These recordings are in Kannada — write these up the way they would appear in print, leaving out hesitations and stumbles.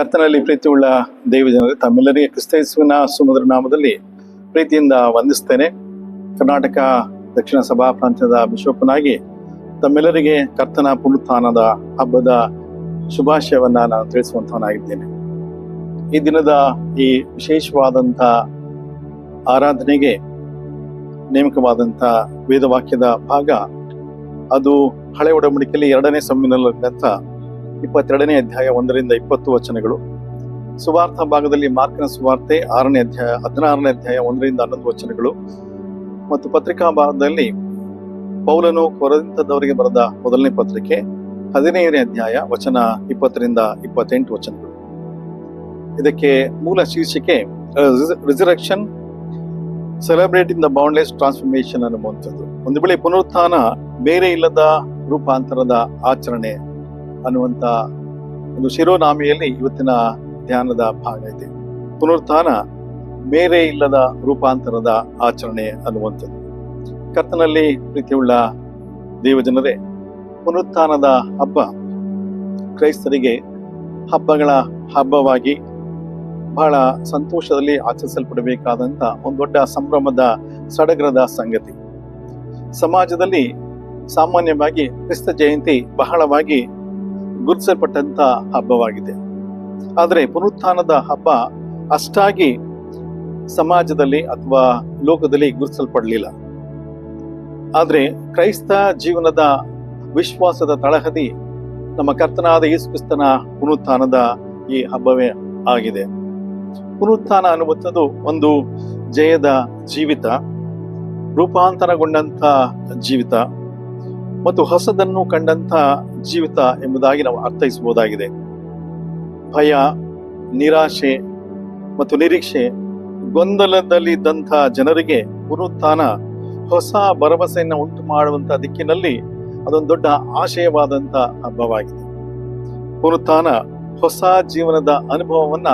ಕರ್ತನಲ್ಲಿ ಪ್ರೀತಿಯುಳ್ಳ ದೇವಜನರೇ, ತಮ್ಮೆಲ್ಲರಿಗೆ ಕ್ರಿಸ್ತಯೇಸುವಿನ ಸುಮಧುರ ನಾಮದಲ್ಲಿ ಪ್ರೀತಿಯಿಂದ ವಂದಿಸ್ತೇನೆ. ಕರ್ನಾಟಕ ದಕ್ಷಿಣ ಸಭಾ ಪ್ರಾಂತ್ಯದ ಬಿಷಪ್ನಾಗಿ ತಮ್ಮೆಲ್ಲರಿಗೆ ಕರ್ತನ ಪುನರುತ್ಥಾನದ ಹಬ್ಬದ ಶುಭಾಶಯವನ್ನ ನಾನು ತಿಳಿಸುವಂತವನಾಗಿದ್ದೇನೆ. ಈ ದಿನದ ಈ ವಿಶೇಷವಾದಂಥ ಆರಾಧನೆಗೆ ನೇಮಕವಾದಂಥ ವೇದವಾಕ್ಯದ ಭಾಗ ಅದು ಹಳೆ ಒಡಂಬಡಿಕೆಯಲ್ಲಿ 2ನೇ ಸಮುವೇಲನ ಗ್ರಂಥ 22ನೇ ಅಧ್ಯಾಯ 1ರಿಂದ 20 ವಚನಗಳು. ಸುವಾರ್ಥ ಭಾಗದಲ್ಲಿ ಮಾರ್ಕನ ಸುವಾರ್ತೆ 6ನೇ ಅಧ್ಯಾಯ 16ನೇ ಅಧ್ಯಾಯ 1ರಿಂದ 11 ವಚನಗಳು ಮತ್ತು ಪತ್ರಿಕಾ ಭಾಗದಲ್ಲಿ ಪೌಲನು ಕೊರಿಂಥದವರಿಗೆ ಬರೆದ ಮೊದಲನೇ ಪತ್ರಿಕೆ 15ನೇ ಅಧ್ಯಾಯ ವಚನ 20ರಿಂದ 28 ವಚನಗಳು. ಇದಕ್ಕೆ ಮೂಲ ಶೀರ್ಷಿಕೆ resurrection celebrating the boundless transformation ಅನ್ನುವಂಥದ್ದು. ಒಂದು ವೇಳೆ ಪುನರುತ್ಥಾನ ಬೇರೆ ಇಲ್ಲದ ರೂಪಾಂತರದ ಆಚರಣೆ ಅನ್ನುವಂಥ ಒಂದು ಶಿರೋನಾಮೆಯಲ್ಲಿ ಇವತ್ತಿನ ಧ್ಯಾನದ ಭಾಗ ಇದೆ. ಪುನರುತ್ಥಾನ ಬೇರೆ ಇಲ್ಲದ ರೂಪಾಂತರದ ಆಚರಣೆ ಅನ್ನುವಂಥದ್ದು. ಕರ್ತನಲ್ಲಿ ಪ್ರೀತಿಯುಳ್ಳ ದೇವಜನರೇ, ಪುನರುತ್ಥಾನದ ಹಬ್ಬ ಕ್ರೈಸ್ತರಿಗೆ ಹಬ್ಬಗಳ ಹಬ್ಬವಾಗಿ ಬಹಳ ಸಂತೋಷದಲ್ಲಿ ಆಚರಿಸಲ್ಪಡಬೇಕಾದಂಥ ಒಂದು ದೊಡ್ಡ ಸಂಭ್ರಮದ ಸಡಗರದ ಸಂಗತಿ. ಸಮಾಜದಲ್ಲಿ ಸಾಮಾನ್ಯವಾಗಿ ಕ್ರಿಸ್ತ ಜಯಂತಿ ಬಹಳವಾಗಿ ಗುರುತಿಸಲ್ಪಟ್ಟಂತ ಹಬ್ಬವಾಗಿದೆ. ಆದರೆ ಪುನರುತ್ಥಾನದ ಹಬ್ಬ ಅಷ್ಟಾಗಿ ಸಮಾಜದಲ್ಲಿ ಅಥವಾ ಲೋಕದಲ್ಲಿ ಗುರುತಿಸಲ್ಪಡಲಿಲ್ಲ. ಆದರೆ ಕ್ರೈಸ್ತ ಜೀವನದ ವಿಶ್ವಾಸದ ತಳಹದಿ ನಮ್ಮ ಕರ್ತನಾದ ಯೇಸು ಕ್ರಿಸ್ತನ ಪುನರುತ್ಥಾನದ ಈ ಹಬ್ಬವೇ ಆಗಿದೆ. ಪುನರುತ್ಥಾನ ಅನ್ನುವಂಥದ್ದು ಒಂದು ಜಯದ ಜೀವಿತ, ರೂಪಾಂತರಗೊಂಡಂಥ ಜೀವಿತ ಮತ್ತು ಹೊಸದನ್ನು ಕಂಡಂಥ ಜೀವಿತ ಎಂಬುದಾಗಿ ನಾವು ಅರ್ಥೈಸಬಹುದಾಗಿದೆ. ಭಯ, ನಿರಾಶೆ ಮತ್ತು ನಿರೀಕ್ಷೆ, ಗೊಂದಲದಲ್ಲಿದ್ದಂಥ ಜನರಿಗೆ ಪುನರುತ್ಥಾನ ಹೊಸ ಭರವಸೆಯನ್ನು ಉಂಟು ಮಾಡುವಂಥ ದಿಕ್ಕಿನಲ್ಲಿ ಅದೊಂದು ದೊಡ್ಡ ಆಶಯವಾದಂಥ ಹಬ್ಬವಾಗಿದೆ. ಪುನರುತ್ಥಾನ ಹೊಸ ಜೀವನದ ಅನುಭವವನ್ನ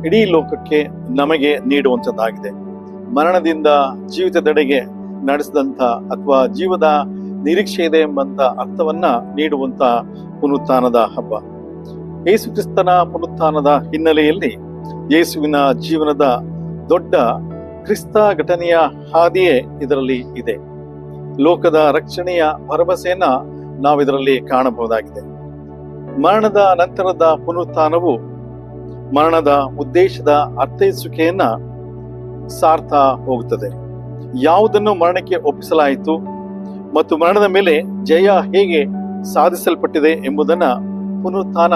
ಇಡೀ ಲೋಕಕ್ಕೆ ನಮಗೆ ನೀಡುವಂಥದ್ದಾಗಿದೆ. ಮರಣದಿಂದ ಜೀವಿತದೆಡೆಗೆ ನಡೆಸಿದಂಥ ಅಥವಾ ಜೀವದ ನಿರೀಕ್ಷೆ ಇದೆ ಎಂಬಂತ ಅರ್ಥವನ್ನ ನೀಡುವಂತ ಪುನರುತ್ಥಾನದ ಹಬ್ಬ. ಯೇಸು ಕ್ರಿಸ್ತನ ಪುನರುತ್ಥಾನದ ಹಿನ್ನೆಲೆಯಲ್ಲಿ ಯೇಸುವಿನ ಜೀವನದ ದೊಡ್ಡ ಕ್ರಿಸ್ತ ಘಟನೆಯ ಹಾದಿಯೇ ಇದರಲ್ಲಿ ಇದೆ. ಲೋಕದ ರಕ್ಷಣೆಯ ಭರವಸೆಯನ್ನ ನಾವು ಇದರಲ್ಲಿ ಕಾಣಬಹುದಾಗಿದೆ. ಮರಣದ ನಂತರದ ಪುನರುತ್ಥಾನವು ಮರಣದ ಉದ್ದೇಶದ ಅರ್ಥೈಸುವಿಕೆಯನ್ನ ಸಾರ್ಥ ಹೋಗುತ್ತದೆ. ಯಾವುದನ್ನು ಮರಣಕ್ಕೆ ಒಪ್ಪಿಸಲಾಯಿತು ಮತ್ತು ಮರಣದ ಮೇಲೆ ಜಯ ಹೇಗೆ ಸಾಧಿಸಲ್ಪಟ್ಟಿದೆ ಎಂಬುದನ್ನ ಪುನರುತ್ಥಾನ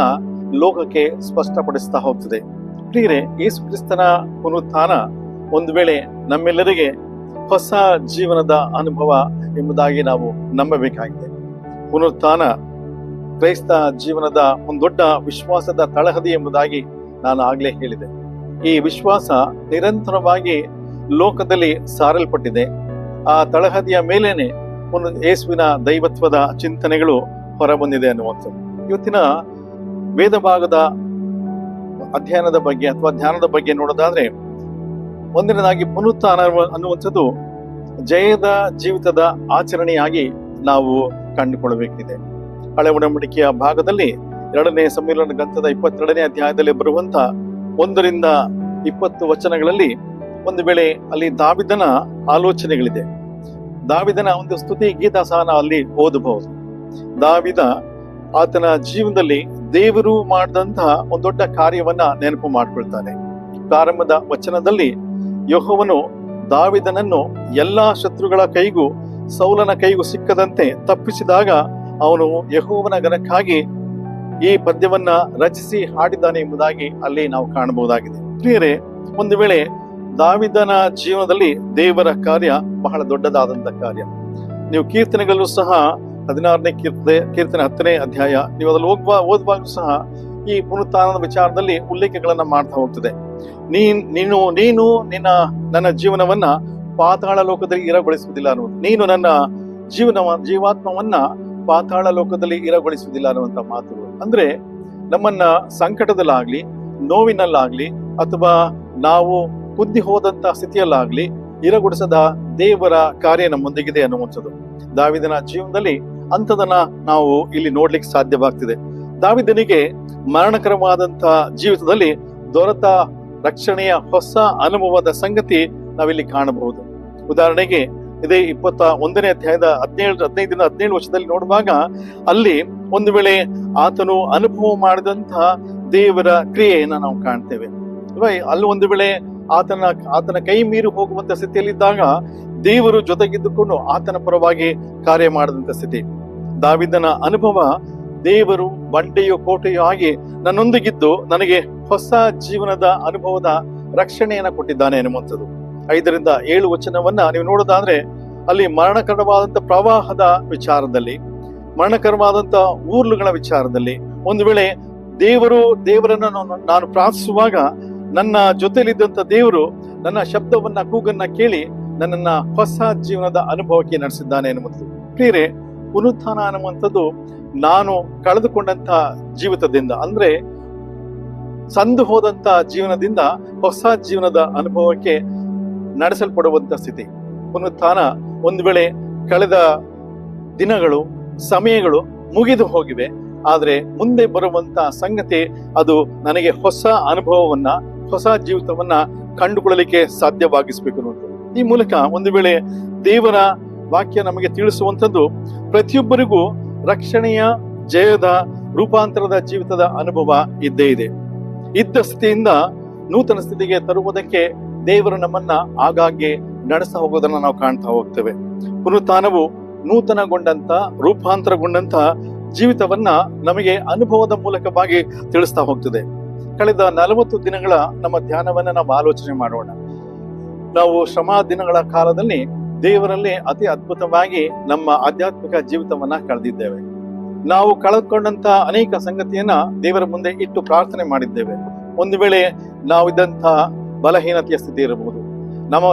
ಲೋಕಕ್ಕೆ ಸ್ಪಷ್ಟಪಡಿಸ್ತಾ ಹೋಗ್ತದೆ. ಪ್ರಿಯರೇ, ಯೇಸು ಕ್ರಿಸ್ತನ ಪುನರುತ್ಥಾನ ಒಂದು ವೇಳೆ ನಮ್ಮೆಲ್ಲರಿಗೆ ಹೊಸ ಜೀವನದ ಅನುಭವ ಎಂಬುದಾಗಿ ನಾವು ನಂಬಬೇಕಾಗಿದೆ. ಪುನರುತ್ಥಾನ ಕ್ರೈಸ್ತ ಜೀವನದ ಒಂದು ದೊಡ್ಡ ವಿಶ್ವಾಸದ ತಳಹದಿ ಎಂಬುದಾಗಿ ನಾನು ಆಗ್ಲೇ ಹೇಳಿದೆ. ಈ ವಿಶ್ವಾಸ ನಿರಂತರವಾಗಿ ಲೋಕದಲ್ಲಿ ಸಾರಲ್ಪಟ್ಟಿದೆ. ಆ ತಳಹದಿಯ ಮೇಲೇನೆ ಯೇಸುವಿನ ದೈವತ್ವದ ಚಿಂತನೆಗಳು ಹೊರಬಂದಿದೆ ಅನ್ನುವಂಥದ್ದು. ಇವತ್ತಿನ ವೇದ ಭಾಗದ ಅಧ್ಯಯನದ ಬಗ್ಗೆ ಅಥವಾ ಧ್ಯಾನದ ಬಗ್ಗೆ ನೋಡೋದಾದ್ರೆ, ಒಂದನೇದಾಗಿ ಪುನರುತ್ಥಾನ ಅನ್ನುವಂಥದ್ದು ಜಯದ ಜೀವಿತದ ಆಚರಣೆಯಾಗಿ ನಾವು ಕಂಡುಕೊಳ್ಳಬೇಕಿದೆ. ಹಳೆ ಒಡಂಬಡಿಕೆಯ ಭಾಗದಲ್ಲಿ 2ನೇ ಸಮುವೇಲನ ಗ್ರಂಥದ 22ನೇ ಅಧ್ಯಾಯದಲ್ಲಿ ಬರುವಂತ 1ರಿಂದ 20 ವಚನಗಳಲ್ಲಿ ಒಂದು ವೇಳೆ ಅಲ್ಲಿ ದಾವೀದನ ಆಲೋಚನೆಗಳಿದೆ. ದಾವೀದನ ಒಂದು ಸ್ತುತಿ ಗೀತ ಸಹ ನಾವು ಅಲ್ಲಿ ಓದಬಹುದು. ದಾವೀದ ಆತನ ಜೀವನದಲ್ಲಿ ದೇವರು ಮಾಡಿದಂತಹ ಒಂದು ದೊಡ್ಡ ಕಾರ್ಯವನ್ನ ನೆನಪು ಮಾಡಿಕೊಳ್ತಾನೆ. ಪ್ರಾರಂಭದ ವಚನದಲ್ಲಿ ಯೆಹೋವನು ದಾವೀದನನ್ನು ಎಲ್ಲಾ ಶತ್ರುಗಳ ಕೈಗೂ ಸೌಲನ ಕೈಗೂ ಸಿಕ್ಕದಂತೆ ತಪ್ಪಿಸಿದಾಗ ಅವನು ಯೆಹೋವನ ಘನಕ್ಕಾಗಿ ಈ ಪದ್ಯವನ್ನ ರಚಿಸಿ ಹಾಡಿದ್ದಾನೆ ಎಂಬುದಾಗಿ ಅಲ್ಲಿ ನಾವು ಕಾಣಬಹುದಾಗಿದೆ. ಪ್ರಿಯರೇ, ಒಂದು ವೇಳೆ ದಾವೀದನ ಜೀವನದಲ್ಲಿ ದೇವರ ಕಾರ್ಯ ಬಹಳ ದೊಡ್ಡದಾದಂತ ಕಾರ್ಯ. ನೀವು ಕೀರ್ತನೆಗಳಲ್ಲೂ ಸಹ 16ನೇ ಕೀರ್ತನೆ 10ನೇ ಅಧ್ಯಾಯ ನೀವು ಅದ್ರಲ್ಲಿ ಓದುವಾಗಲೂ ಸಹ ಈ ಪುನರುತ್ಥಾನದ ವಿಚಾರದಲ್ಲಿ ಉಲ್ಲೇಖಗಳನ್ನ ಮಾಡ್ತಾ ಹೋಗ್ತದೆ. ನೀನು ನನ್ನ ಜೀವನವನ್ನ ಪಾತಾಳ ಲೋಕದಲ್ಲಿ ಇರಗೊಳಿಸುವುದಿಲ್ಲ ಅನ್ನುವುದು, ನೀನು ನನ್ನ ಜೀವಾತ್ಮವನ್ನ ಪಾತಾಳ ಲೋಕದಲ್ಲಿ ಇರಗೊಳಿಸುವುದಿಲ್ಲ ಅನ್ನುವಂತ ಮಾತುಗಳು. ಅಂದ್ರೆ ನಮ್ಮನ್ನ ಸಂಕಟದಲ್ಲಾಗ್ಲಿ, ನೋವಿನಲ್ಲಾಗ್ಲಿ, ಅಥವಾ ನಾವು ಕುದ್ದಿ ಹೋದಂತ ಸ್ಥಿತಿಯಲ್ಲಾಗ್ಲಿ ಇರಗೊಡಿಸದ ದೇವರ ಕಾರ್ಯ ನಮ್ಮೊಂದಿಗಿದೆ ಅನ್ನುವಂಥದ್ದು. ದಾವೀದನ ಜೀವನದಲ್ಲಿ ಅಂಥದನ್ನ ನಾವು ಇಲ್ಲಿ ನೋಡ್ಲಿಕ್ಕೆ ಸಾಧ್ಯವಾಗ್ತಿದೆ. ದಾವೀದನಿಗೆ ಮರಣಕರವಾದಂತಹ ಜೀವಿತದಲ್ಲಿ ದೊರೆತ ರಕ್ಷಣೆಯ ಹೊಸ ಅನುಭವದ ಸಂಗತಿ ನಾವಿಲ್ಲಿ ಕಾಣಬಹುದು. ಉದಾಹರಣೆಗೆ ಇದೇ 21ನೇ ಅಧ್ಯಾಯದ 15 ವರ್ಷದಲ್ಲಿ ನೋಡುವಾಗ ಅಲ್ಲಿ ಒಂದು ವೇಳೆ ಆತನು ಅನುಭವ ಮಾಡಿದಂತಹ ದೇವರ ಕ್ರಿಯೆಯನ್ನ ನಾವು ಕಾಣ್ತೇವೆ ಅಲ್ವಾ. ಅಲ್ಲಿ ಒಂದು ವೇಳೆ ಆತನ ಕೈ ಮೀರಿ ಹೋಗುವಂತ ಸ್ಥಿತಿಯಲ್ಲಿದ್ದಾಗ ದೇವರು ಜೊತೆಗಿದ್ದುಕೊಂಡು ಆತನ ಪರವಾಗಿ ಕಾರ್ಯ ಮಾಡಿದಂತ ಸ್ಥಿತಿ. ದಾವೀದನ ಅನುಭವ ದೇವರು ಬಂಡೆಯೋ ಕೋಟೆಯೋ ಆಗಿ ನನ್ನೊಂದಿಗಿದ್ದು ನನಗೆ ಹೊಸ ಜೀವನದ ಅನುಭವದ ರಕ್ಷಣೆಯನ್ನ ಕೊಟ್ಟಿದ್ದಾನೆ ಎನ್ನುವಂಥದ್ದು. 5-7 ವಚನವನ್ನ ನೀವು ನೋಡೋದಾದ್ರೆ ಅಲ್ಲಿ ಮರಣಕರವಾದಂತ ಪ್ರವಾಹದ ವಿಚಾರದಲ್ಲಿ, ಮರಣಕರವಾದಂತ ಊರ್ಲುಗಳ ವಿಚಾರದಲ್ಲಿ, ಒಂದು ವೇಳೆ ದೇವರನ್ನ ನಾನು ಪ್ರಾರ್ಥಿಸುವಾಗ ನನ್ನ ಜೊತೆಲಿದ್ದಂತ ದೇವರು ನನ್ನ ಶಬ್ದವನ್ನ ಕೂಗನ್ನ ಕೇಳಿ ನನ್ನನ್ನ ಹೊಸ ಜೀವನದ ಅನುಭವಕ್ಕೆ ನಡೆಸಿದ್ದಾನೆ ಎನ್ನುವಂಥದ್ದು. ಪ್ರಿಯರೇ, ಪುನರುತ್ಥಾನ ಅನ್ನುವಂಥದ್ದು ನಾನು ಕಳೆದುಕೊಂಡಂತ ಜೀವಿತದಿಂದ, ಅಂದ್ರೆ ಸಂದು ಹೋದಂತ ಜೀವನದಿಂದ ಹೊಸ ಜೀವನದ ಅನುಭವಕ್ಕೆ ನಡೆಸಲ್ಪಡುವಂತ ಸ್ಥಿತಿ. ಪುನರುತ್ಥಾನ ಒಂದು ವೇಳೆ ಕಳೆದ ದಿನಗಳು, ಸಮಯಗಳು ಮುಗಿದು ಹೋಗಿವೆ, ಆದ್ರೆ ಮುಂದೆ ಬರುವಂತ ಸಂಗತಿ ಅದು ನನಗೆ ಹೊಸ ಅನುಭವವನ್ನ, ಹೊಸ ಜೀವಿತವನ್ನ ಕಂಡುಕೊಳ್ಳಲಿಕ್ಕೆ ಸಾಧ್ಯವಾಗಿಸ್ಬೇಕು ಅನ್ನೋದು. ಈ ಮೂಲಕ ಒಂದು ವೇಳೆ ದೇವರ ವಾಕ್ಯ ನಮಗೆ ತಿಳಿಸುವಂಥದ್ದು ಪ್ರತಿಯೊಬ್ಬರಿಗೂ ರಕ್ಷಣೆಯ, ಜಯದ, ರೂಪಾಂತರದ ಜೀವಿತದ ಅನುಭವ ಇದ್ದೇ ಇದೆ. ಇದ್ದ ಸ್ಥಿತಿಯಿಂದ ನೂತನ ಸ್ಥಿತಿಗೆ ತರುವುದಕ್ಕೆ ದೇವರು ನಮ್ಮನ್ನ ಆಗಾಗ್ಗೆ ನಡೆಸ್ತಾ ಹೋಗೋದನ್ನ ನಾವು ಕಾಣ್ತಾ ಹೋಗ್ತೇವೆ. ಪುನರುತ್ಥಾನವು ನೂತನಗೊಂಡಂತ, ರೂಪಾಂತರಗೊಂಡಂತ ಜೀವಿತವನ್ನ ನಮಗೆ ಅನುಭವದ ಮೂಲಕವಾಗಿ ತಿಳಿಸ್ತಾ ಹೋಗ್ತದೆ. ಕಳೆದ 40 ದಿನಗಳ ನಮ್ಮ ಧ್ಯಾನವನ್ನ ನಾವು ಆಲೋಚನೆ ಮಾಡೋಣ. ನಾವು ಶ್ರಮ ದಿನಗಳ ಕಾಲದಲ್ಲಿ ದೇವರಲ್ಲಿ ಅತಿ ಅದ್ಭುತವಾಗಿ ನಮ್ಮ ಆಧ್ಯಾತ್ಮಿಕ ಜೀವಿತವನ್ನ ಕಳೆದಿದ್ದೇವೆ. ನಾವು ಕಳೆದುಕೊಂಡಂತ ಅನೇಕ ಸಂಗತಿಯನ್ನ ದೇವರ ಮುಂದೆ ಇಟ್ಟು ಪ್ರಾರ್ಥನೆ ಮಾಡಿದ್ದೇವೆ. ಒಂದು ವೇಳೆ ನಾವಿದ್ದಂತ ಬಲಹೀನತೆಯ ಸ್ಥಿತಿ ಇರಬಹುದು,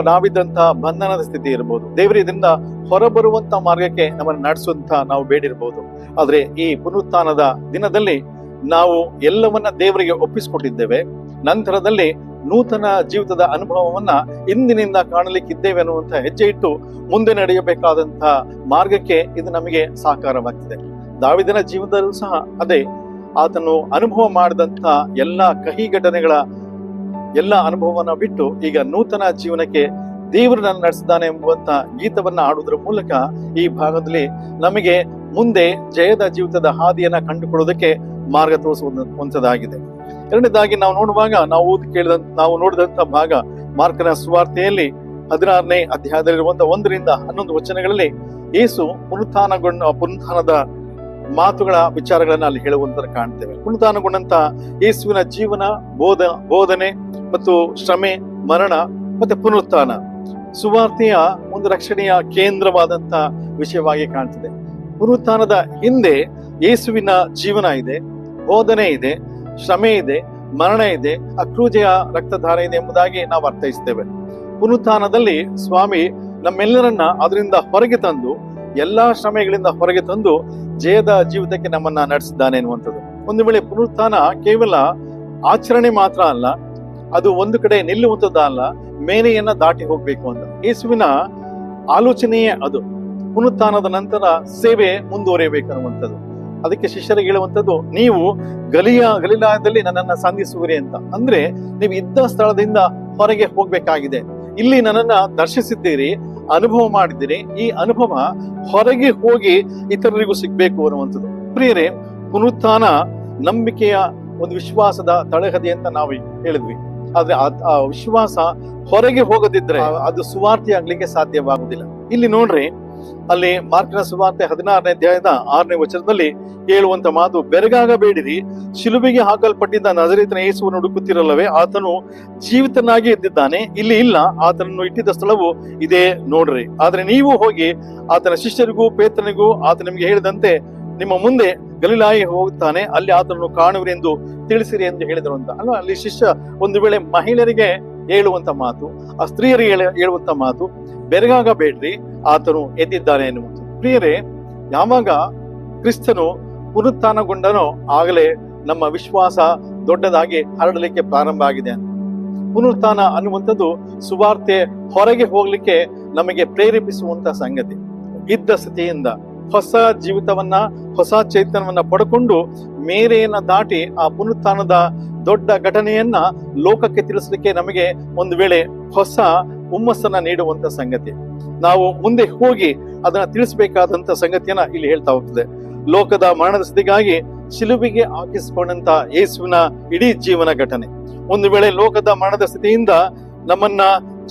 ನಾವಿದ್ದಂತ ಬಂಧನದ ಸ್ಥಿತಿ ಇರಬಹುದು, ದೇವರು ಇದರಿಂದ ಹೊರಬರುವಂತ ಮಾರ್ಗಕ್ಕೆ ನಮ್ಮನ್ನು ನಡೆಸುವಂತ ನಾವು ಬೇಡಿರಬಹುದು. ಆದ್ರೆ ಈ ಪುನರುತ್ಥಾನದ ದಿನದಲ್ಲಿ ನಾವು ಎಲ್ಲವನ್ನ ದೇವರಿಗೆ ಒಪ್ಪಿಸಿಕೊಟ್ಟಿದ್ದೇವೆ. ನಂತರದಲ್ಲಿ ನೂತನ ಜೀವಿತದ ಅನುಭವವನ್ನ ಇಂದಿನಿಂದ ಕಾಣಲಿಕ್ಕಿದ್ದೇವೆ ಅನ್ನುವಂತ ಹೆಜ್ಜೆ ಇಟ್ಟು ಮುಂದೆ ನಡೆಯಬೇಕಾದಂತ ಮಾರ್ಗಕ್ಕೆ ಇದು ನಮಗೆ ಸಹಕಾರವಾಗ್ತದೆ. ದಾವೀದನ ಜೀವನದಲ್ಲೂ ಸಹ ಅದೇ, ಆತನು ಅನುಭವ ಮಾಡಿದಂತ ಎಲ್ಲ ಕಹಿ ಘಟನೆಗಳ ಎಲ್ಲ ಅನುಭವವನ್ನ ಬಿಟ್ಟು ಈಗ ನೂತನ ಜೀವನಕ್ಕೆ ದೇವರು ನನ್ನ ನಡೆಸಿದ್ದಾನೆ ಎಂಬುವಂತ ಗೀತವನ್ನ ಆಡುವುದರ ಮೂಲಕ ಈ ಭಾಗದಲ್ಲಿ ನಮಗೆ ಮುಂದೆ ಜಯದ ಜೀವಿತದ ಹಾದಿಯನ್ನ ಕಂಡುಕೊಳ್ಳುವುದಕ್ಕೆ ಮಾರ್ಗ ತೋರಿಸುವಂತದ್ದಾಗಿದೆ. ಎರಡನೇದಾಗಿ ನಾವು ನೋಡುವಾಗ ನಾವು ನೋಡಿದಂತ ಭಾಗ ಮಾರ್ಕನ ಸುವಾರ್ತೆಯಲ್ಲಿ 16ನೇ ಅಧ್ಯಾಯದಲ್ಲಿರುವಂತಹ 1-11 ವಚನಗಳಲ್ಲಿ ಯೇಸು ಪುನರುತ್ಥಾನದ ಮಾತುಗಳ ವಿಚಾರಗಳನ್ನ ಅಲ್ಲಿ ಹೇಳುವಂತ ಕಾಣ್ತೇವೆ. ಪುನರುತ್ಥಾನಗೊಂಡಂತ ಯೇಸುವಿನ ಜೀವನ, ಬೋಧನೆ ಮತ್ತು ಶ್ರಮೆ, ಮರಣ ಮತ್ತೆ ಪುನರುತ್ಥಾನ ಸುವಾರ್ತೆಯ ಒಂದು ರಕ್ಷಣೆಯ ಕೇಂದ್ರವಾದಂತ ವಿಷಯವಾಗಿ ಕಾಣ್ತದೆ. ಪುನರುತ್ಥಾನದ ಹಿಂದೆ ಯೇಸುವಿನ ಜೀವನ ಇದೆ, ಬೋಧನೆ ಇದೆ, ಶ್ರಮೆ ಇದೆ, ಮರಣ ಇದೆ, ಅಕ್ರೂಜೆಯ ರಕ್ತಧಾರೆ ಇದೆ ಎಂಬುದಾಗಿ ನಾವು ಅರ್ಥೈಸ್ತೇವೆ. ಪುನರುತ್ಥಾನದಲ್ಲಿ ಸ್ವಾಮಿ ನಮ್ಮೆಲ್ಲರನ್ನ ಅದರಿಂದ ಹೊರಗೆ ತಂದು, ಎಲ್ಲಾ ಶ್ರಮೆಗಳಿಂದ ಹೊರಗೆ ತಂದು ಜಯದ ಜೀವಿತಕ್ಕೆ ನಮ್ಮನ್ನ ನಡೆಸಿದ್ದಾನೆ ಎನ್ನುವಂಥದ್ದು. ಒಂದು ವೇಳೆ ಪುನರುತ್ಥಾನ ಕೇವಲ ಆಚರಣೆ ಮಾತ್ರ ಅಲ್ಲ, ಅದು ಒಂದು ಕಡೆ ನಿಲ್ಲುವಂಥದ್ದಲ್ಲ, ಮೇನೆಯನ್ನ ದಾಟಿ ಹೋಗ್ಬೇಕು ಅಂತ ಯೇಸುವಿನ ಆಲೋಚನೆಯೇ ಅದು. ಪುನರುತ್ಥಾನದ ನಂತರ ಸೇವೆ ಮುಂದುವರಿಯಬೇಕು ಅನ್ನುವಂಥದ್ದು. ಅದಕ್ಕೆ ಶಿಷ್ಯರಿಗೆ ಹೇಳುವಂಥದ್ದು, ನೀವು ಗಲಿಲಾಯದಲ್ಲಿ ನನ್ನನ್ನ ಸಂಧಿಸುವಿರಿ ಅಂತ. ಅಂದ್ರೆ ನೀವು ಇದ್ದ ಸ್ಥಳದಿಂದ ಹೊರಗೆ ಹೋಗ್ಬೇಕಾಗಿದೆ. ಇಲ್ಲಿ ನನ್ನನ್ನ ದರ್ಶಿಸಿದ್ದೀರಿ, ಅನುಭವ ಮಾಡಿದ್ದೀರಿ, ಈ ಅನುಭವ ಹೊರಗೆ ಹೋಗಿ ಇತರರಿಗೂ ಸಿಗ್ಬೇಕು ಅನ್ನುವಂಥದ್ದು. ಪ್ರಿಯರೇ, ಪುನರುತ್ಥಾನ ನಂಬಿಕೆಯ ಒಂದು ವಿಶ್ವಾಸದ ತಳಹದಿ ಅಂತ ನಾವು ಹೇಳಿದ್ವಿ. ಆದ್ರೆ ಆ ವಿಶ್ವಾಸ ಹೊರಗೆ ಹೋಗದಿದ್ರೆ ಅದು ಸುವಾರ್ತೆ ಆಗ್ಲಿಕ್ಕೆ ಸಾಧ್ಯವಾಗುವುದಿಲ್ಲ. ಇಲ್ಲಿ ನೋಡ್ರಿ, ಅಲ್ಲಿ ಮಾರ್ಕನ ಸುವಾರ್ತೆ 16ನೇ ಅಧ್ಯಾಯದ 6ನೇ ವಚನದಲ್ಲಿ ಹೇಳುವಂತ ಮಾತು, ಬೆರಗಾಗಬೇಡಿರಿ, ಶಿಲುಬೆಗೆ ಹಾಕಲ್ಪಟ್ಟಿದ್ದ ನಜರೇತಿನ ಯೇಸುವನ್ನು ಹುಡುಕುತ್ತಿರಲ್ಲವೇ, ಆತನು ಜೀವಿತನಾಗಿ ಇದ್ದಿದ್ದಾನೆ, ಇಲ್ಲಿ ಇಲ್ಲ, ಆತನನ್ನು ಇಟ್ಟಿದ್ದ ಸ್ಥಳವು ಇದೇ ನೋಡ್ರಿ. ಆದ್ರೆ ನೀವು ಹೋಗಿ ಆತನ ಶಿಷ್ಯರಿಗೂ ಪೇತ್ರನಿಗೂ ಆತ ನಿಮಗೆ ಹೇಳಿದಂತೆ ನಿಮ್ಮ ಮುಂದೆ ಗಲಿಲಾಯ ಹೋಗುತ್ತಾನೆ, ಅಲ್ಲಿ ಆತನನ್ನು ಕಾಣುವಿರಿ ಎಂದು ತಿಳಿಸಿರಿ ಎಂದು ಹೇಳಿದರು ಅಂತ ಅಲ್ವಾ. ಅಲ್ಲಿ ಶಿಷ್ಯ ಒಂದು ವೇಳೆ ಮಹಿಳೆಯರಿಗೆ ಹೇಳುವಂತ ಮಾತು, ಆ ಸ್ತ್ರೀಯರಿಗೆ ಹೇಳುವಂತ ಮಾತು, ಬೆರಗಾಗಬೇಡ್ರಿ, ಆತನು ಎದ್ದಿದ್ದಾನೆ ಎನ್ನುವುದು. ಪ್ರಿಯರೇ, ಯಾವಾಗ ಕ್ರಿಸ್ತನು ಪುನರುತ್ಥಾನಗೊಂಡನೋ ಆಗಲೇ ನಮ್ಮ ವಿಶ್ವಾಸ ದೊಡ್ಡದಾಗಿ ಹರಡಲಿಕ್ಕೆ ಪ್ರಾರಂಭ ಆಗಿದೆ. ಪುನರುತ್ಥಾನ ಅನ್ನುವಂಥದ್ದು ಸುವಾರ್ತೆ ಹೊರಗೆ ಹೋಗ್ಲಿಕ್ಕೆ ನಮಗೆ ಪ್ರೇರೇಪಿಸುವಂತ ಸಂಗತಿ. ಇದ್ದ ಸ್ಥಿತಿಯಿಂದ ಹೊಸ ಜೀವಿತವನ್ನ, ಹೊಸ ಚೈತನ್ಯವನ್ನ ಪಡ್ಕೊಂಡು ಮೇರೆಯನ್ನ ದಾಟಿ ಆ ಪುನರುತ್ಥಾನದ ದೊಡ್ಡ ಘಟನೆಯನ್ನ ಲೋಕಕ್ಕೆ ತಿಳಿಸಲಿಕ್ಕೆ ನಮಗೆ ಒಂದು ವೇಳೆ ಹೊಸ ಹುಮ್ಮಸ್ಸನ್ನ ನೀಡುವಂತ ಸಂಗತಿ. ನಾವು ಮುಂದೆ ಹೋಗಿ ಅದನ್ನ ತಿಳಿಸಬೇಕಾದಂತ ಸಂಗತಿಯನ್ನ ಇಲ್ಲಿ ಹೇಳ್ತಾ ಹೋಗ್ತದೆ. ಲೋಕದ ಮರಣದ ಸ್ಥಿತಿಗಾಗಿ ಶಿಲುಬೆಗೆ ಹಾಕಿಸಿಕೊಂಡಂತ ಯೇಸುವಿನ ಇಡೀ ಜೀವನ ಘಟನೆ, ಒಂದು ವೇಳೆ ಲೋಕದ ಮರಣದ ಸ್ಥಿತಿಯಿಂದ ನಮ್ಮನ್ನ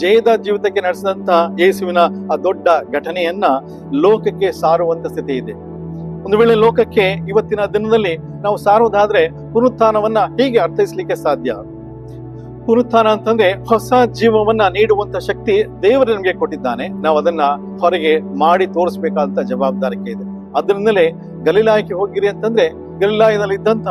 ಜಯದ ಜೀವಿತಕ್ಕೆ ನಡೆಸಿದಂತ ಯೇಸುವಿನ ಆ ದೊಡ್ಡ ಘಟನೆಯನ್ನ ಲೋಕಕ್ಕೆ ಸಾರುವಂತ ಸ್ಥಿತಿ ಇದೆ. ಒಂದು ವೇಳೆ ಲೋಕಕ್ಕೆ ಇವತ್ತಿನ ದಿನದಲ್ಲಿ ನಾವು ಸಾರುವುದಾದ್ರೆ ಪುನರುತ್ಥಾನವನ್ನ ಹೇಗೆ ಅರ್ಥೈಸ್ಲಿಕ್ಕೆ ಸಾಧ್ಯ? ಪುನರುತ್ಥಾನ ಅಂತಂದ್ರೆ ಹೊಸ ಜೀವವನ್ನ ನೀಡುವಂತ ಶಕ್ತಿ ದೇವರು ನಮಗೆ ಕೊಟ್ಟಿದ್ದಾನೆ. ನಾವು ಅದನ್ನ ಹೊರಗೆ ಮಾಡಿ ತೋರಿಸ್ಬೇಕಾದಂತ ಜವಾಬ್ದಾರಿಕೆ ಇದೆ. ಅದರಿಂದಲೇ ಗಲಿಲಾಯಕ್ಕೆ ಹೋಗಿರಿ ಅಂತಂದ್ರೆ ಗಲಿಲಾಯದಲ್ಲಿ ಇದ್ದಂತ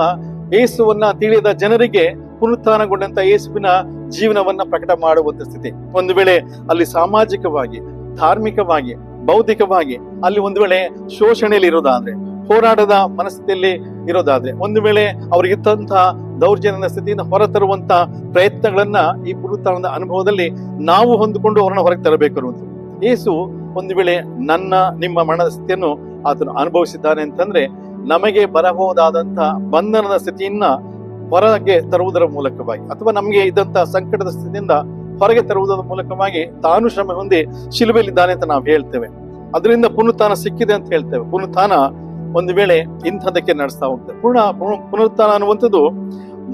ಯೇಸುವನ್ನ ತಿಳಿಯದ ಜನರಿಗೆ ಪುನರುತ್ಥಾನಗೊಂಡಂತ ಯೇಸುವಿನ ಜೀವನವನ್ನ ಪ್ರಕಟ ಮಾಡುವಂತ ಸ್ಥಿತಿ. ಒಂದು ವೇಳೆ ಅಲ್ಲಿ ಸಾಮಾಜಿಕವಾಗಿ, ಧಾರ್ಮಿಕವಾಗಿ, ಬೌದ್ಧಿಕವಾಗಿ ಅಲ್ಲಿ ಒಂದು ವೇಳೆ ಶೋಷಣೆಯಲ್ಲಿ ಇರೋದಾದ್ರೆ, ಹೋರಾಟದ ಮನಸ್ಥಿತಿಯಲ್ಲಿ ಇರೋದಾದ್ರೆ, ಒಂದು ವೇಳೆ ಅವ್ರಿಗಿದ್ದಂತಹ ದೌರ್ಜನ್ಯದ ಸ್ಥಿತಿಯಿಂದ ಹೊರತರುವಂತ ಪ್ರಯತ್ನಗಳನ್ನ ಈ ಪುನರುತ್ಥಾನದ ಅನುಭವದಲ್ಲಿ ನಾವು ಹೊಂದಿಕೊಂಡು ಅವರನ್ನ ಹೊರಗೆ ತರಬೇಕು ಅನ್ನುವಂಥದ್ದು. ಯೇಸು ಒಂದು ವೇಳೆ ನನ್ನ ನಿಮ್ಮ ಮರಣದ ಸ್ಥಿತಿಯನ್ನು ಆತನು ಅನುಭವಿಸಿದ್ದಾನೆ ಅಂತಂದ್ರೆ ನಮಗೆ ಬರಬಹುದಾದಂತ ಬಂಧನದ ಸ್ಥಿತಿಯನ್ನ ಹೊರಗೆ ತರುವುದರ ಮೂಲಕವಾಗಿ, ಅಥವಾ ನಮಗೆ ಇದ್ದಂತ ಸಂಕಟದ ಸ್ಥಿತಿಯಿಂದ ಹೊರಗೆ ತರುವುದರ ಮೂಲಕವಾಗಿ ತಾನು ಶ್ರಮ ಹೊಂದಿ ಶಿಲುಬೆಯಲ್ಲಿದ್ದಾನೆ ಅಂತ ನಾವು ಹೇಳ್ತೇವೆ. ಅದರಿಂದ ಪುನರುತ್ಥಾನ ಸಿಕ್ಕಿದೆ ಅಂತ ಹೇಳ್ತೇವೆ. ಪುನರುತ್ಥಾನ ಒಂದು ವೇಳೆ ಇಂಥದಕ್ಕೆ ನಡೆಸ್ತಾ ಹೋಗ್ತೇವೆ. ಪುನರುತ್ಥಾನ ಅನ್ನುವಂಥದ್ದು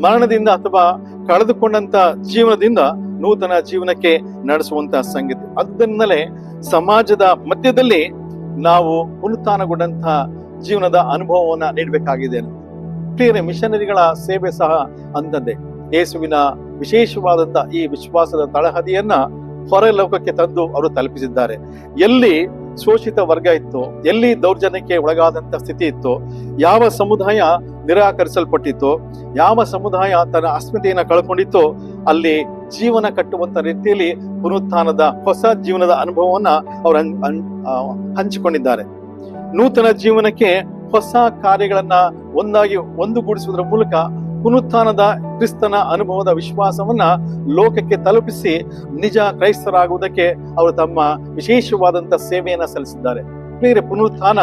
ಮರಣದಿಂದ ಅಥವಾ ಕಳೆದುಕೊಂಡಂತ ಜೀವನದಿಂದ ನೂತನ ಜೀವನಕ್ಕೆ ನಡೆಸುವಂತಹ ಸಂಗತಿ. ಅದರಿಂದಲೇ ಸಮಾಜದ ಮಧ್ಯದಲ್ಲಿ ನಾವು ಪುನರುತ್ಥಾನಗೊಂಡಂತಹ ಜೀವನದ ಅನುಭವವನ್ನ ನೀಡಬೇಕಾಗಿದೆ. ಪ್ರಿಯರೇ, ಮಿಷನರಿಗಳ ಸೇವೆ ಸಹ ಅಂಥದ್ದೇ. ಯೇಸುವಿನ ವಿಶೇಷವಾದಂತ ಈ ವಿಶ್ವಾಸದ ತಳಹದಿಯನ್ನ ಹೊರ ಲೋಕಕ್ಕೆ ತಂದು ಅವರು ತಲುಪಿಸಿದ್ದಾರೆ. ಎಲ್ಲಿ ಶೋಷಿತ ವರ್ಗ ಇತ್ತು, ಎಲ್ಲಿ ದೌರ್ಜನ್ಯಕ್ಕೆ ಒಳಗಾದಂತ ಸ್ಥಿತಿ ಇತ್ತು, ಯಾವ ಸಮುದಾಯ ನಿರಾಕರಿಸಲ್ಪಟ್ಟಿತ್ತು, ಯಾವ ಸಮುದಾಯ ತನ್ನ ಅಸ್ಮಿತೆಯನ್ನ ಕಳ್ಕೊಂಡಿತ್ತು, ಅಲ್ಲಿ ಜೀವನ ಕಟ್ಟುವಂತ ರೀತಿಯಲ್ಲಿ ಪುನರುತ್ಥಾನದ ಹೊಸ ಜೀವನದ ಅನುಭವವನ್ನ ಅವರು ಹಂಚಿಕೊಂಡಿದ್ದಾರೆ. ನೂತನ ಜೀವನಕ್ಕೆ ಹೊಸ ಕಾರ್ಯಗಳನ್ನ ಒಂದುಗೂಡಿಸುವುದರ ಮೂಲಕ ಪುನರುತ್ಥಾನದ ಕ್ರಿಸ್ತನ ಅನುಭವದ ವಿಶ್ವಾಸವನ್ನ ಲೋಕಕ್ಕೆ ತಲುಪಿಸಿ ನಿಜ ಕ್ರೈಸ್ತರಾಗುವುದಕ್ಕೆ ಅವರು ತಮ್ಮ ವಿಶೇಷವಾದಂತ ಸೇವೆಯನ್ನ ಸಲ್ಲಿಸಿದ್ದಾರೆ. ಬೇರೆ ಪುನರುತ್ಥಾನ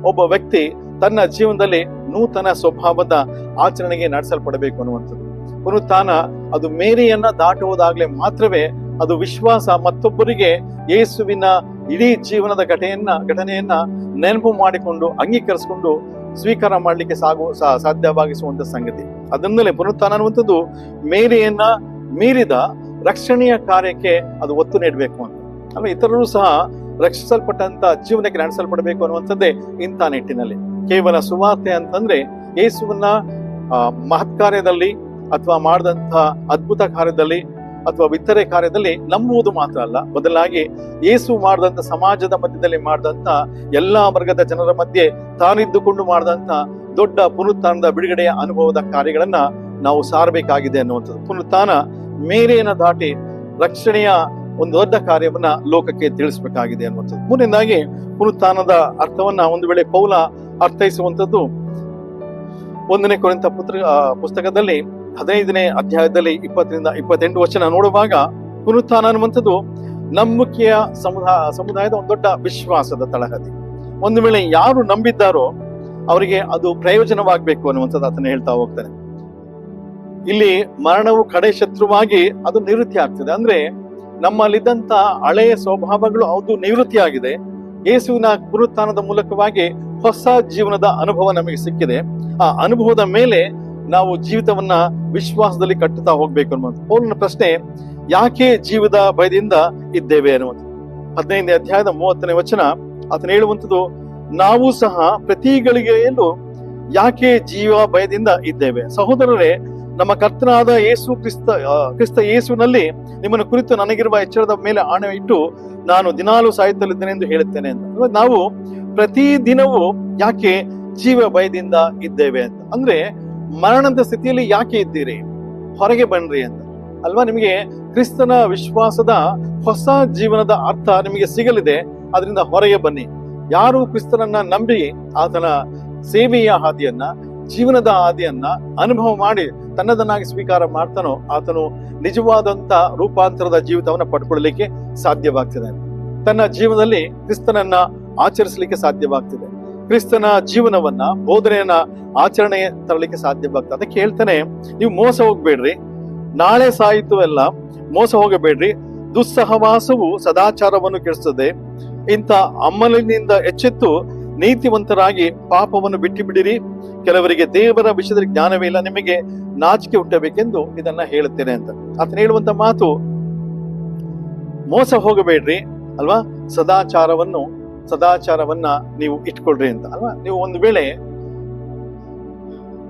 ಒಬ್ಬ ವ್ಯಕ್ತಿ ತನ್ನ ಜೀವನದಲ್ಲಿ ನೂತನ ಸ್ವಭಾವದ ಆಚರಣೆಗೆ ನಡೆಸಲ್ಪಡಬೇಕು ಅನ್ನುವಂಥದ್ದು. ಪುನರುತ್ಥಾನ ಅದು ಮೇರೆಯನ್ನ ದಾಟುವುದಾಗ್ಲೇ ಮಾತ್ರವೇ ಅದು ವಿಶ್ವಾಸ ಮತ್ತೊಬ್ಬರಿಗೆ ಯೇಸುವಿನ ಇಡೀ ಜೀವನದ ಘಟನೆಯನ್ನ ನೆನಪು ಮಾಡಿಕೊಂಡು ಅಂಗೀಕರಿಸಿಕೊಂಡು ಸ್ವೀಕಾರ ಮಾಡ್ಲಿಕ್ಕೆ ಸಾಧ್ಯವಾಗಿಸುವಂತ ಸಂಗತಿ. ಅದರಿಂದಲೇ ಪುನರುತ್ಥಾನ ಅನ್ನುವಂಥದ್ದು ಮೇರೆಯನ್ನ ಮೀರಿದ ರಕ್ಷಣೀಯ ಕಾರ್ಯಕ್ಕೆ ಅದು ಒತ್ತು ನೀಡಬೇಕು ಅಂತ. ಆಮೇಲೆ ಇತರರು ಸಹ ರಕ್ಷಿಸಲ್ಪಟ್ಟಂತ ಜೀವನಕ್ಕೆ ನಡೆಸಲ್ಪಡಬೇಕು ಅನ್ನುವಂಥದ್ದೇ ಇಂಥ ನಿಟ್ಟಿನಲ್ಲಿ. ಕೇವಲ ಸುವಾರ್ತೆ ಅಂತಂದ್ರೆ ಯೇಸುವನ್ನ ಮಹತ್ ಕಾರ್ಯದಲ್ಲಿ ಅಥವಾ ಮಾಡಿದಂತ ಅದ್ಭುತ ಕಾರ್ಯದಲ್ಲಿ ಅಥವಾ ಇತರೆ ಕಾರ್ಯದಲ್ಲಿ ನಂಬುವುದು ಮಾತ್ರ ಅಲ್ಲ, ಬದಲಾಗಿ ಯೇಸು ಮಾಡಿದಂತ ಸಮಾಜದ ಮಧ್ಯದಲ್ಲಿ ಮಾಡಿದಂತ ಎಲ್ಲಾ ವರ್ಗದ ಜನರ ಮಧ್ಯೆ ತಾನಿದ್ದುಕೊಂಡು ಮಾಡಿದಂತ ದೊಡ್ಡ ಪುನರುತ್ಥಾನದ ಬಿಡುಗಡೆಯ ಅನುಭವದ ಕಾರ್ಯಗಳನ್ನ ನಾವು ಸಾರಬೇಕಾಗಿದೆ ಅನ್ನುವಂಥದ್ದು. ಪುನರುತ್ಥಾನ ಮೇರೆಯನ್ನ ದಾಟಿ ರಕ್ಷಣೆಯ ಒಂದು ದೊಡ್ಡ ಕಾರ್ಯವನ್ನ ಲೋಕಕ್ಕೆ ತಿಳಿಸಬೇಕಾಗಿದೆ ಅನ್ನುವಂಥದ್ದು. ಮುಂದಿನದಾಗಿ ಪುನರುತ್ಥಾನದ ಅರ್ಥವನ್ನ ಒಂದು ವೇಳೆ ಪೌಲ ಅರ್ಥೈಸುವಂಥದ್ದು 1ನೇ ಕೊರಿಂಥ ಪುಸ್ತಕದಲ್ಲಿ 15ನೇ ಅಧ್ಯಾಯದಲ್ಲಿ 20-28 ವಚನ ನೋಡುವಾಗ ಪುನರುತ್ಥಾನ ಅನ್ನುವಂಥದ್ದು ನಂಬಿಕೆಯ ಸಮುದಾಯದ ಒಂದು ದೊಡ್ಡ ವಿಶ್ವಾಸದ ತಳಹದಿ. ಒಂದು ವೇಳೆ ಯಾರು ನಂಬಿದ್ದಾರೋ ಅವರಿಗೆ ಅದು ಪ್ರಯೋಜನವಾಗಬೇಕು ಅನ್ನುವಂಥದ್ದು ಆತನ ಹೇಳ್ತಾ ಹೋಗ್ತಾನೆ. ಇಲ್ಲಿ ಮರಣವು ಕಡೆ ಶತ್ರುವಾಗಿ ಅದು ನಿವೃತ್ತಿ ಆಗ್ತದೆ. ಅಂದ್ರೆ ನಮ್ಮಲ್ಲಿದ್ದಂತ ಹಳೆಯ ಸ್ವಭಾವಗಳು ಅದು ನಿವೃತ್ತಿ ಆಗಿದೆ. ಯೇಸುವಿನ ಪುನರುತ್ಥಾನದ ಮೂಲಕವಾಗಿ ಹೊಸ ಜೀವನದ ಅನುಭವ ನಮಗೆ ಸಿಕ್ಕಿದೆ. ಆ ಅನುಭವದ ಮೇಲೆ ನಾವು ಜೀವಿತವನ್ನ ವಿಶ್ವಾಸದಲ್ಲಿ ಕಟ್ಟುತ್ತಾ ಹೋಗ್ಬೇಕು ಅನ್ನುವಂಥದ್ದು. ಪೌಲನ ಪ್ರಶ್ನೆ, ಯಾಕೆ ಜೀವದ ಭಯದಿಂದ ಇದ್ದೇವೆ ಅನ್ನುವಂಥದ್ದು. 15ನೇ ಅಧ್ಯಾಯದ 30ನೇ ವಚನ ಆತನ ಹೇಳುವಂಥದ್ದು, ನಾವು ಸಹ ಪ್ರತಿ ಗಳಿಗೆಯಲ್ಲೂ ಯಾಕೆ ಜೀವ ಭಯದಿಂದ ಇದ್ದೇವೆ. ಸಹೋದರರೇ, ನಮ್ಮ ಕರ್ತನಾದ ಕ್ರಿಸ್ತ ಯೇಸುವಿನಲ್ಲಿ ನಿಮ್ಮನ್ನು ಕುರಿತು ನನಗಿರುವ ಎಚ್ಚರದ ಮೇಲೆ ಆಣೆ ಇಟ್ಟು ನಾನು ದಿನಾಲೂ ಸಾಯುತ್ತಲಿದ್ದೇನೆ ಎಂದು ಹೇಳುತ್ತೇನೆ ಅಂತ. ನಾವು ಪ್ರತಿ ದಿನವೂ ಯಾಕೆ ಜೀವ ಭಯದಿಂದ ಇದ್ದೇವೆ ಅಂತ. ಅಂದ್ರೆ ಮರಣದ ಸ್ಥಿತಿಯಲ್ಲಿ ಯಾಕೆ ಇದ್ದೀರಿ, ಹೊರಗೆ ಬನ್ರಿ ಅಂತ ಅಲ್ವಾ. ನಿಮಗೆ ಕ್ರಿಸ್ತನ ವಿಶ್ವಾಸದ ಹೊಸ ಜೀವನದ ಅರ್ಥ ನಿಮಗೆ ಸಿಗಲಿದೆ. ಅದರಿಂದ ಹೊರಗೆ ಬನ್ನಿ. ಯಾರು ಕ್ರಿಸ್ತನನ್ನ ನಂಬಿ ಆತನ ಸೇವೆಯ ಹಾದಿಯನ್ನ, ಜೀವನದ ಹಾದಿಯನ್ನ ಅನುಭವ ಮಾಡಿ ತನ್ನದನ್ನಾಗಿ ಸ್ವೀಕಾರ ಮಾಡ್ತಾನೋ ಆತನು ನಿಜವಾದಂತ ರೂಪಾಂತರದ ಜೀವಿತವನ್ನ ಪಡ್ಕೊಳ್ಳಲಿಕ್ಕೆ ಸಾಧ್ಯವಾಗ್ತದೆ. ತನ್ನ ಜೀವನದಲ್ಲಿ ಕ್ರಿಸ್ತನನ್ನ ಆಚರಿಸಲಿಕ್ಕೆ ಸಾಧ್ಯವಾಗ್ತದೆ. ಕ್ರಿಸ್ತನ ಜೀವನವನ್ನ, ಬೋಧನೆಯನ್ನ ಆಚರಣೆ ತರಲಿಕ್ಕೆ ಸಾಧ್ಯವಾಗ್ತದೆ. ಅದಕ್ಕೆ ಹೇಳ್ತಾನೆ, ನೀವು ಮೋಸ ಹೋಗ್ಬೇಡ್ರಿ, ನಾಳೆ ಸಾಯಿತು ಎಲ್ಲ, ಮೋಸ ಹೋಗಬೇಡ್ರಿ. ದುಸ್ಸಹವಾಸವು ಸದಾಚಾರವನ್ನು ಕೆಡಿಸ್ತದೆ. ಇಂಥ ಅಮಲಿನಿಂದ ಎಚ್ಚೆತ್ತು ನೀತಿವಂತರಾಗಿ ಪಾಪವನ್ನು ಬಿಟ್ಟು ಬಿಡಿರಿ. ಕೆಲವರಿಗೆ ದೇವರ ವಿಷಯದಲ್ಲಿ ಜ್ಞಾನವೇ ಇಲ್ಲ, ನಿಮಗೆ ನಾಚಿಕೆ ಹುಟ್ಟಬೇಕೆಂದು ಇದನ್ನ ಹೇಳುತ್ತೇನೆ ಅಂತ ಆತನ ಹೇಳುವಂತ ಮಾತು. ಮೋಸ ಹೋಗಬೇಡ್ರಿ ಅಲ್ವಾ, ಸದಾಚಾರವನ್ನ ನೀವು ಇಟ್ಕೊಳ್ರಿ ಅಂತ ಅಲ್ವಾ. ನೀವು ಒಂದು ವೇಳೆ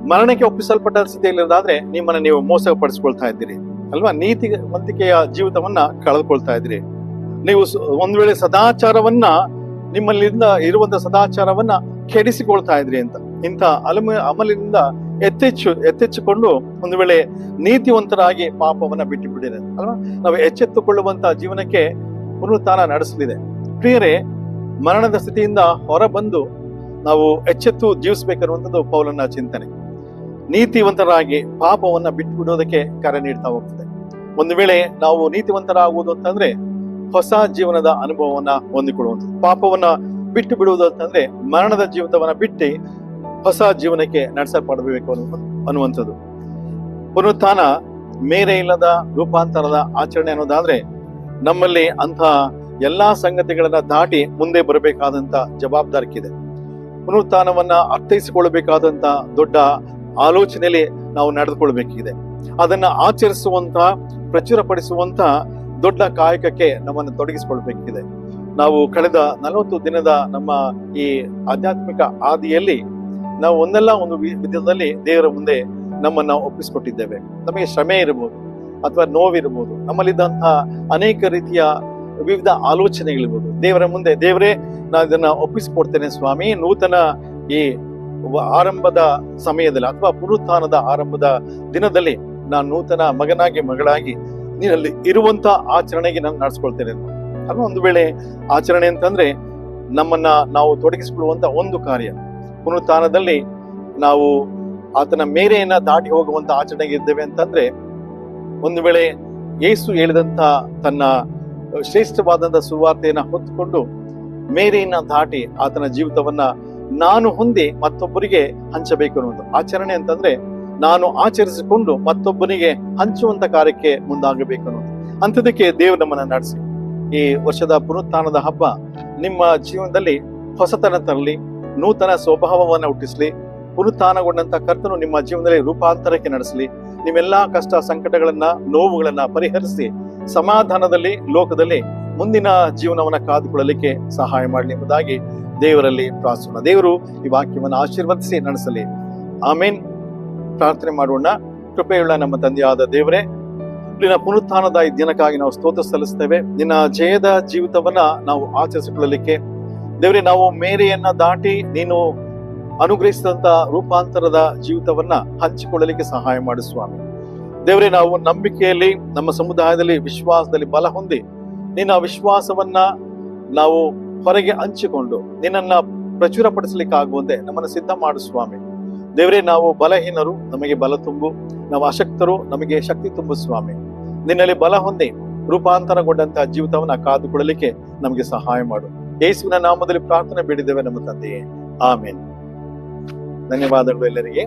ಮರಣಕ್ಕೆ ಒಪ್ಪಿಸಲ್ಪಟ್ಟ ಸ್ಥಿತಿಯಲ್ಲಿರೋದಾದ್ರೆ ನಿಮ್ಮನ್ನ ನೀವು ಮೋಸಪಡಿಸ್ಕೊಳ್ತಾ ಇದ್ದೀರಿ ಅಲ್ವಾ. ನೀತಿವಂತಿಕೆಯ ಜೀವಿತವನ್ನ ಕಳೆದುಕೊಳ್ತಾ ಇದ್ದೀರಿ. ನೀವು ಒಂದ್ ವೇಳೆ ಸದಾಚಾರವನ್ನ, ನಿಮ್ಮಲ್ಲಿಂದ ಇರುವಂತ ಸದಾಚಾರವನ್ನ ಕೆಡಿಸಿಕೊಳ್ತಾ ಇದ್ರಿ ಅಂತ. ಇಂಥ ಅಮಲಿನಿಂದ ಎತ್ತೆಚ್ಚಿಕೊಂಡು ಒಂದು ವೇಳೆ ನೀತಿವಂತರಾಗಿ ಪಾಪವನ್ನ ಬಿಟ್ಟು ಬಿಡಿರಿ ಅಲ್ವಾ. ನಾವು ಎಚ್ಚೆತ್ತುಕೊಳ್ಳುವಂತ ಜೀವನಕ್ಕೆ ಪುನರುತ್ಥಾನ ನಡೆಸಲಿದೆ. ಪ್ರಿಯರೇ, ಮರಣದ ಸ್ಥಿತಿಯಿಂದ ಹೊರಬಂದು ನಾವು ಎಚ್ಚೆತ್ತು ಜೀವಿಸಬೇಕನ್ನುವಂಥದ್ದು ಪೌಲನ ಚಿಂತನೆ. ನೀತಿವಂತರಾಗಿ ಪಾಪವನ್ನ ಬಿಟ್ಟು ಬಿಡೋದಕ್ಕೆ ಕರೆ ನೀಡ್ತಾ ಹೋಗ್ತದೆ. ಒಂದು ವೇಳೆ ನಾವು ನೀತಿವಂತರಾಗುವುದು ಅಂತಂದ್ರೆ ಹೊಸ ಜೀವನದ ಅನುಭವವನ್ನ ಹೊಂದಿಕೊಳ್ಳುವಂಥದ್ದು. ಪಾಪವನ್ನ ಬಿಟ್ಟು ಬಿಡುವುದು ಅಂತಂದ್ರೆ ಮರಣದ ಜೀವಿತವನ್ನ ಬಿಟ್ಟು ಹೊಸ ಜೀವನಕ್ಕೆ ನಡೆಸಲ್ಪಡಬೇಕು ಅನ್ನುವಂಥದ್ದು. ಪುನರುತ್ಥಾನ ಮೇರೆ ಇಲ್ಲದ ರೂಪಾಂತರದ ಆಚರಣೆ ಅನ್ನೋದಾದ್ರೆ ನಮ್ಮಲ್ಲಿ ಅಂತ ಎಲ್ಲಾ ಸಂಗತಿಗಳನ್ನ ದಾಟಿ ಮುಂದೆ ಬರಬೇಕಾದಂತ ಜವಾಬ್ದಾರಿಕಿದೆ. ಪುನರುತ್ಥಾನವನ್ನ ಅರ್ಥೈಸಿಕೊಳ್ಳಬೇಕಾದಂತ ದೊಡ್ಡ ಆಲೋಚನೆಯಲ್ಲಿ ನಾವು ನಡೆದುಕೊಳ್ಬೇಕಿದೆ. ಅದನ್ನ ಆಚರಿಸುವಂತ, ಪ್ರಚುರಪಡಿಸುವಂತ ದೊಡ್ಡ ಕಾಯಕಕ್ಕೆ ನಮ್ಮನ್ನು ತೊಡಗಿಸಿಕೊಳ್ಬೇಕಿದೆ. ನಾವು ಕಳೆದ 40 ದಿನದ ನಮ್ಮ ಈ ಆಧ್ಯಾತ್ಮಿಕ ಆದಿಯಲ್ಲಿ ನಾವು ಒಂದಲ್ಲ ಒಂದು ವಿಧದಲ್ಲಿ ದೇವರ ಮುಂದೆ ನಮ್ಮನ್ನ ಒಪ್ಪಿಸಿಕೊಟ್ಟಿದ್ದೇವೆ. ನಮಗೆ ಶ್ರಮೆ ಇರಬಹುದು ಅಥವಾ ನೋವಿರ್ಬೋದು, ನಮ್ಮಲ್ಲಿದ್ದಂತಹ ಅನೇಕ ರೀತಿಯ ವಿವಿಧ ಆಲೋಚನೆಗಳಿರ್ಬೋದು. ದೇವರ ಮುಂದೆ, ದೇವರೇ ನಾನು ಇದನ್ನ ಒಪ್ಪಿಸಿಕೊಡ್ತೇನೆ ಸ್ವಾಮಿ, ನೂತನ ಈ ಆರಂಭದ ಸಮಯದಲ್ಲಿ ಅಥವಾ ಪುನರುತ್ಥಾನದ ಆರಂಭದ ದಿನದಲ್ಲಿ ನಾನು ನೂತನ ಮಗನಾಗಿ ಮಗಳಾಗಿ ನೀನಲ್ಲಿ ಇರುವಂತ ಆಚರಣೆಗೆ ನಾನು ನಡೆಸ್ಕೊಳ್ತೇನೆ ಅಲ್ವಾ. ಒಂದು ವೇಳೆ ಆಚರಣೆ ಅಂತಂದ್ರೆ ನಮ್ಮನ್ನ ನಾವು ತೊಡಗಿಸಿಕೊಳ್ಳುವಂತ ಒಂದು ಕಾರ್ಯ. ಪುನರುತ್ಥಾನದಲ್ಲಿ ನಾವು ಆತನ ಮೇರೆಯನ್ನ ದಾಟಿ ಹೋಗುವಂತ ಆಚರಣೆಗೆ ಇದ್ದೇವೆ ಅಂತಂದ್ರೆ, ಒಂದು ವೇಳೆ ಯೇಸು ಹೇಳಿದಂತ ತನ್ನ ಶ್ರೇಷ್ಠವಾದಂತ ಸುವಾರ್ತೆಯನ್ನ ಹೊತ್ತುಕೊಂಡು ಮೇರೆಯನ್ನ ದಾಟಿ ಆತನ ಜೀವಿತವನ್ನ ನಾನು ಹೊಂದಿ ಮತ್ತೊಬ್ಬರಿಗೆ ಹಂಚಬೇಕು ಅನ್ನೋದು ಆಚರಣೆ ಅಂತಂದ್ರೆ, ನಾನು ಆಚರಿಸಿಕೊಂಡು ಮತ್ತೊಬ್ಬನಿಗೆ ಹಂಚುವಂತ ಕಾರ್ಯಕ್ಕೆ ಮುಂದಾಗಬೇಕು ಅನ್ನೋದು. ಅಂಥದಕ್ಕೆ ದೇವರು ನಮ್ಮನ್ನ ನಡೆಸಿ ಈ ವರ್ಷದ ಪುನರುತ್ಥಾನದ ಹಬ್ಬ ನಿಮ್ಮ ಜೀವನದಲ್ಲಿ ಹೊಸತನ ತರಲಿ, ನೂತನ ಸ್ವಭಾವವನ್ನ ಹುಟ್ಟಿಸ್ಲಿ. ಪುನರುತ್ಥಾನಗೊಂಡಂತ ಕರ್ತನು ನಿಮ್ಮ ಜೀವನದಲ್ಲಿ ರೂಪಾಂತರಕ್ಕೆ ನಡೆಸಲಿ. ನಿಮ್ಮೆಲ್ಲಾ ಕಷ್ಟ ಸಂಕಟಗಳನ್ನ, ನೋವುಗಳನ್ನ ಪರಿಹರಿಸಿ ಸಮಾಧಾನದಲ್ಲಿ ಲೋಕದಲ್ಲಿ ಮುಂದಿನ ಜೀವನವನ್ನ ಕಾದುಕೊಳ್ಳಲಿಕ್ಕೆ ಸಹಾಯ ಮಾಡಲಿ ಎಂಬುದಾಗಿ ದೇವರಲ್ಲಿ ಪ್ರಾರ್ಥನೆ. ದೇವರು ಈ ವಾಕ್ಯವನ್ನು ಆಶೀರ್ವದಿಸಿ ನಡೆಸಲಿ. ಆಮೇನ್. ಪ್ರಾರ್ಥನೆ ಮಾಡೋಣ. ಕೃಪೆಯುಳ್ಳ ನಮ್ಮ ತಂದೆಯಾದ ದೇವರೇ, ನಿನ್ನ ಪುನರುತ್ಥಾನದ ಈ ದಿನಕ್ಕಾಗಿ ನಾವು ಸ್ತೋತ್ರ ಸಲ್ಲಿಸ್ತೇವೆ. ನಿನ್ನ ಜಯದ ಜೀವಿತವನ್ನ ನಾವು ಆಚರಿಸಿಕೊಳ್ಳಲಿಕ್ಕೆ ದೇವರೇ, ನಾವು ಮೇರೆಯನ್ನ ದಾಟಿ ನೀನು ಅನುಗ್ರಹಿಸಿದಂತ ರೂಪಾಂತರದ ಜೀವಿತವನ್ನ ಹಂಚಿಕೊಳ್ಳಲಿಕ್ಕೆ ಸಹಾಯ ಮಾಡು ಸ್ವಾಮಿ. ದೇವರೇ, ನಾವು ನಂಬಿಕೆಯಲ್ಲಿ, ನಮ್ಮ ಸಮುದಾಯದಲ್ಲಿ ವಿಶ್ವಾಸದಲ್ಲಿ ಬಲ ಹೊಂದಿ ನಿನ್ನ ವಿಶ್ವಾಸವನ್ನ ನಾವು ಹೊರಗೆ ಹಂಚಿಕೊಂಡು ನಿನ್ನನ್ನ ಪ್ರಚುರಪಡಿಸಲಿಕ್ಕಾಗುವಂತೆ ನಮ್ಮನ್ನು ಸಿದ್ಧ ಮಾಡು ಸ್ವಾಮಿ. ದೇವರೇ, ನಾವು ಬಲಹೀನರು, ನಮಗೆ ಬಲ ತುಂಬು. ನಾವು ಅಶಕ್ತರು, ನಮಗೆ ಶಕ್ತಿ ತುಂಬು ಸ್ವಾಮಿ. ನಿನ್ನಲ್ಲಿ ಬಲ ಹೊಂದಿ ರೂಪಾಂತರಗೊಂಡಂತಹ ಜೀವಿತವನ್ನ ಕಾದುಕೊಳ್ಳಲಿಕ್ಕೆ ನಮಗೆ ಸಹಾಯ ಮಾಡು. ಯೇಸುವಿನ ನಾಮದಲ್ಲಿ ಪ್ರಾರ್ಥನೆ ಬೇಡಿದ್ದೇವೆ ನಮ್ಮ ತಂದೆಯೇ, ಆಮೇನ್. ಧನ್ಯವಾದಗಳು ಎಲ್ಲರಿಗೆ.